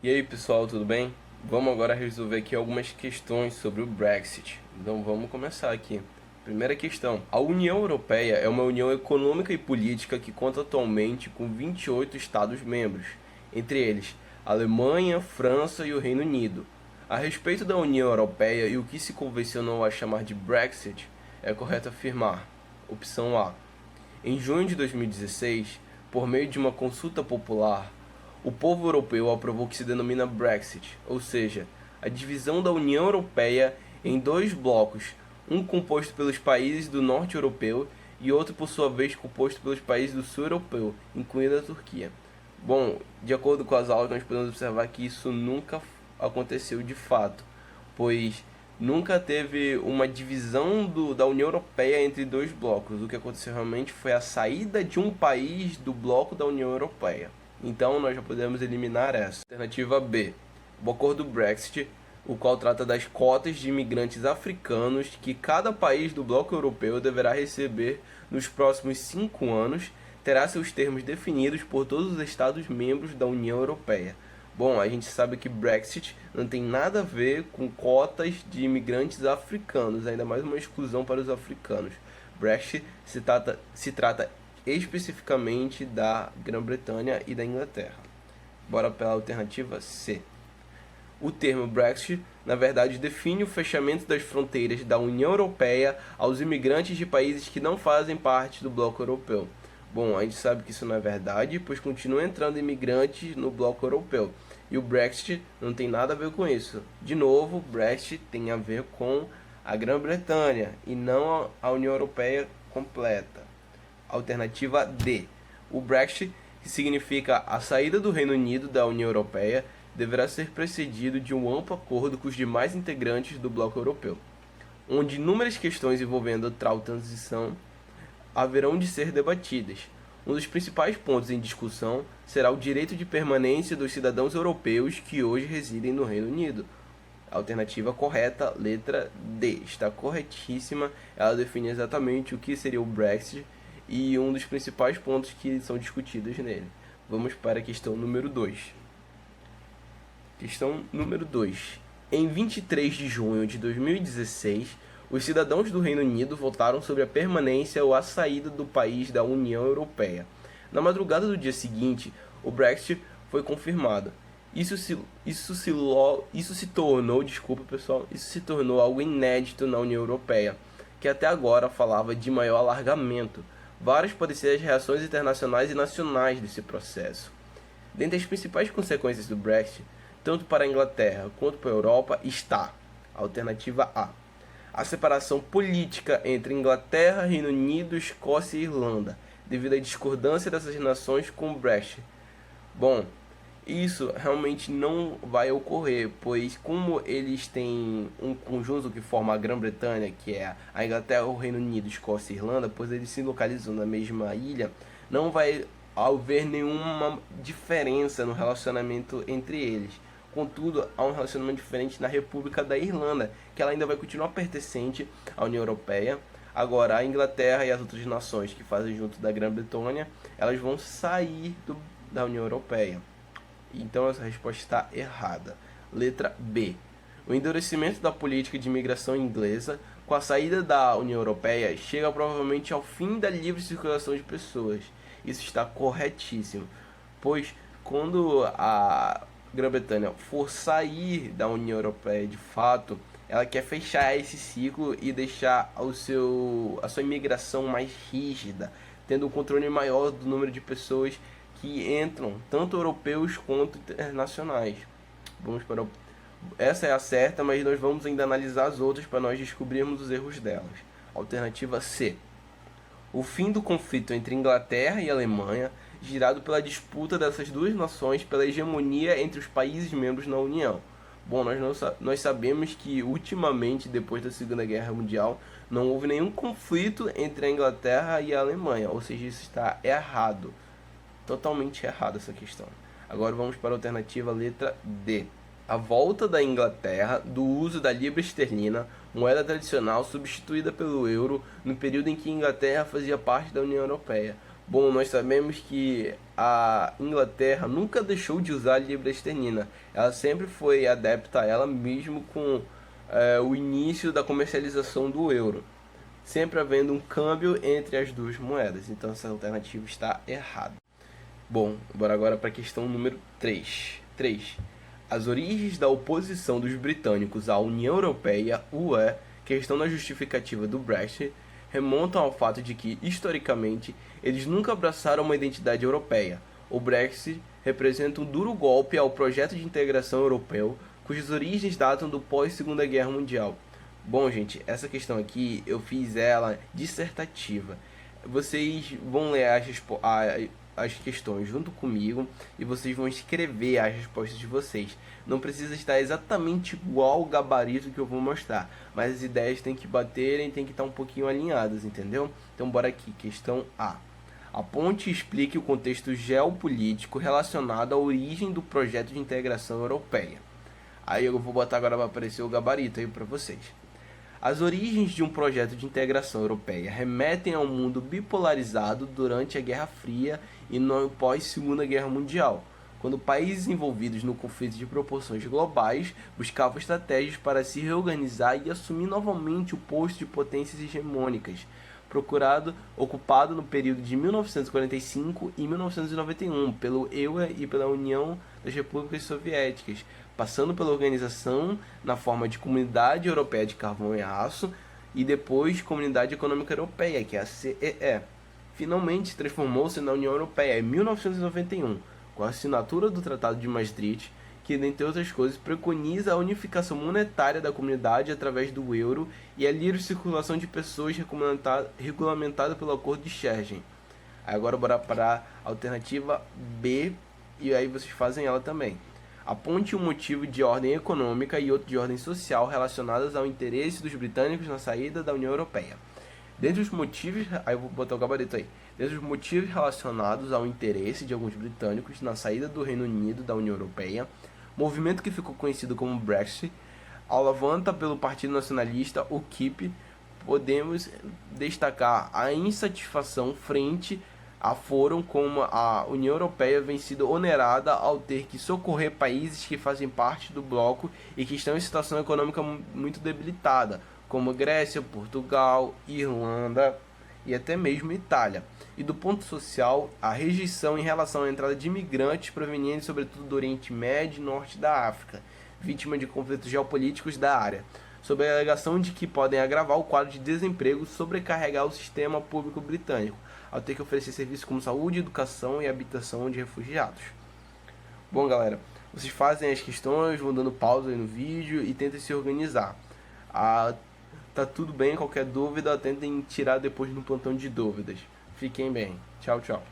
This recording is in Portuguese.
E aí pessoal, tudo bem? Vamos agora resolver aqui algumas questões sobre o Brexit. Então vamos começar aqui. Primeira questão. A União Europeia é uma união econômica e política que conta atualmente com 28 Estados-membros, entre eles Alemanha, França e o Reino Unido. A respeito da União Europeia e o que se convencionou a chamar de Brexit, é correto afirmar: opção A. Em junho de 2016, por meio de uma consulta popular, o povo europeu aprovou o que se denomina Brexit, ou seja, a divisão da União Europeia em dois blocos, um composto pelos países do norte europeu e outro, por sua vez, composto pelos países do sul europeu, incluindo a Turquia. Bom, de acordo com as aulas, nós podemos observar que isso nunca aconteceu de fato, pois nunca teve uma divisão da União Europeia entre dois blocos. O que aconteceu realmente foi a saída de um país do bloco da União Europeia. Então nós já podemos eliminar essa. Alternativa B. O acordo Brexit, o qual trata das cotas de imigrantes africanos que cada país do bloco europeu deverá receber nos próximos 5 anos, terá seus termos definidos por todos os Estados-membros da União Europeia. Bom, a gente sabe que Brexit não tem nada a ver com cotas de imigrantes africanos, ainda mais uma exclusão para os africanos. Brexit se trata especificamente da Grã-Bretanha e da Inglaterra. Bora pela alternativa C. O termo Brexit, na verdade, define o fechamento das fronteiras da União Europeia aos imigrantes de países que não fazem parte do bloco europeu. Bom, a gente sabe que isso não é verdade, pois continuam entrando imigrantes no bloco europeu. E o Brexit não tem nada a ver com isso. De novo, Brexit tem a ver com a Grã-Bretanha e não a União Europeia completa. Alternativa D. O Brexit, que significa a saída do Reino Unido da União Europeia, deverá ser precedido de um amplo acordo com os demais integrantes do bloco europeu, onde inúmeras questões envolvendo tal transição haverão de ser debatidas. Um dos principais pontos em discussão será o direito de permanência dos cidadãos europeus que hoje residem no Reino Unido. Alternativa correta, letra D. Está corretíssima, ela define exatamente o que seria o Brexit e um dos principais pontos que são discutidos nele. Vamos para a questão número 2. Questão número 2. Em 23 de junho de 2016, os cidadãos do Reino Unido votaram sobre a permanência ou a saída do país da União Europeia. Na madrugada do dia seguinte, o Brexit foi confirmado. Isso se tornou algo inédito na União Europeia, que até agora falava de maior alargamento. Várias podem ser as reações internacionais e nacionais desse processo. Dentre as principais consequências do Brexit, tanto para a Inglaterra quanto para a Europa, está a alternativa A. A separação política entre Inglaterra, Reino Unido, Escócia e Irlanda, devido à discordância dessas nações com o Brexit. Bom, isso realmente não vai ocorrer, pois como eles têm um conjunto que forma a Grã-Bretanha, que é a Inglaterra, o Reino Unido, Escócia e Irlanda, pois eles se localizam na mesma ilha, não vai haver nenhuma diferença no relacionamento entre eles. Contudo, há um relacionamento diferente na República da Irlanda, que ela ainda vai continuar pertencente à União Europeia. Agora, a Inglaterra e as outras nações que fazem junto da Grã-Bretanha, elas vão sair da União Europeia. Então essa resposta está errada. Letra B. O endurecimento da política de imigração inglesa com a saída da União Europeia chega provavelmente ao fim da livre circulação de pessoas. Isso está corretíssimo, pois quando a Grã-Bretanha for sair da União Europeia de fato, ela quer fechar esse ciclo e deixar a sua imigração mais rígida, tendo um controle maior do número de pessoas que entram, tanto europeus quanto internacionais. Essa é a certa, mas nós vamos ainda analisar as outras para nós descobrirmos os erros delas. Alternativa C. O fim do conflito entre Inglaterra e Alemanha, girado pela disputa dessas duas nações pela hegemonia entre os países membros na União. Bom, nós sabemos que ultimamente, depois da Segunda Guerra Mundial, não houve nenhum conflito entre a Inglaterra e a Alemanha, ou seja, isso está errado. Totalmente errada essa questão. Agora vamos para a alternativa letra D. A volta da Inglaterra do uso da libra esterlina, moeda tradicional substituída pelo euro, no período em que a Inglaterra fazia parte da União Europeia. Bom, nós sabemos que a Inglaterra nunca deixou de usar a libra esterlina. Ela sempre foi adepta a ela, mesmo com o início da comercialização do euro. Sempre havendo um câmbio entre as duas moedas. Então essa alternativa está errada. Bom, bora agora para a questão número 3. As origens da oposição dos britânicos à União Europeia, UE, que estão na justificativa do Brexit, remontam ao fato de que, historicamente, eles nunca abraçaram uma identidade europeia. O Brexit representa um duro golpe ao projeto de integração europeu, cujas origens datam do pós-Segunda Guerra Mundial. Bom, gente, essa questão aqui eu fiz ela dissertativa. Vocês vão ler as questões junto comigo e vocês vão escrever as respostas de vocês. Não precisa estar exatamente igual o gabarito que eu vou mostrar, mas as ideias têm que baterem, têm que estar um pouquinho alinhadas, entendeu? Então bora aqui, questão A. Aponte e explique o contexto geopolítico relacionado à origem do projeto de integração europeia. Aí eu vou botar agora para aparecer o gabarito aí para vocês. As origens de um projeto de integração europeia remetem a um mundo bipolarizado durante a Guerra Fria e no pós-Segunda Guerra Mundial, quando países envolvidos no conflito de proporções globais buscavam estratégias para se reorganizar e assumir novamente o posto de potências hegemônicas, ocupado no período de 1945 e 1991 pelo EUA e pela União das Repúblicas Soviéticas, passando pela organização na forma de Comunidade Europeia de Carvão e Aço e depois Comunidade Econômica Europeia, que é a CEE. Finalmente transformou-se na União Europeia em 1991, com a assinatura do Tratado de Maastricht, que, dentre outras coisas, preconiza a unificação monetária da comunidade através do euro e a livre circulação de pessoas regulamentada pelo Acordo de Schengen. Agora bora para a alternativa B, e aí vocês fazem ela também. Aponte um motivo de ordem econômica e outro de ordem social relacionados ao interesse dos britânicos na saída da União Europeia. Dentre os motivos, aí eu vou botar o gabarito aí. Dentre os motivos relacionados ao interesse de alguns britânicos na saída do Reino Unido da União Europeia, movimento que ficou conhecido como Brexit, alavancada pelo Partido Nacionalista, o UKIP, podemos destacar a insatisfação frente a fórum como a União Europeia vem sido onerada ao ter que socorrer países que fazem parte do bloco e que estão em situação econômica muito debilitada, como Grécia, Portugal, Irlanda e até mesmo Itália. E do ponto social, a rejeição em relação à entrada de imigrantes provenientes sobretudo do Oriente Médio e Norte da África, vítima de conflitos geopolíticos da área, sob a alegação de que podem agravar o quadro de desemprego e sobrecarregar o sistema público britânico, ao ter que oferecer serviços como saúde, educação e habitação de refugiados. Bom, galera, vocês fazem as questões, vão dando pausa aí no vídeo e tentem se organizar. Tá tudo bem, qualquer dúvida, tentem tirar depois no plantão de dúvidas. Fiquem bem. Tchau, tchau.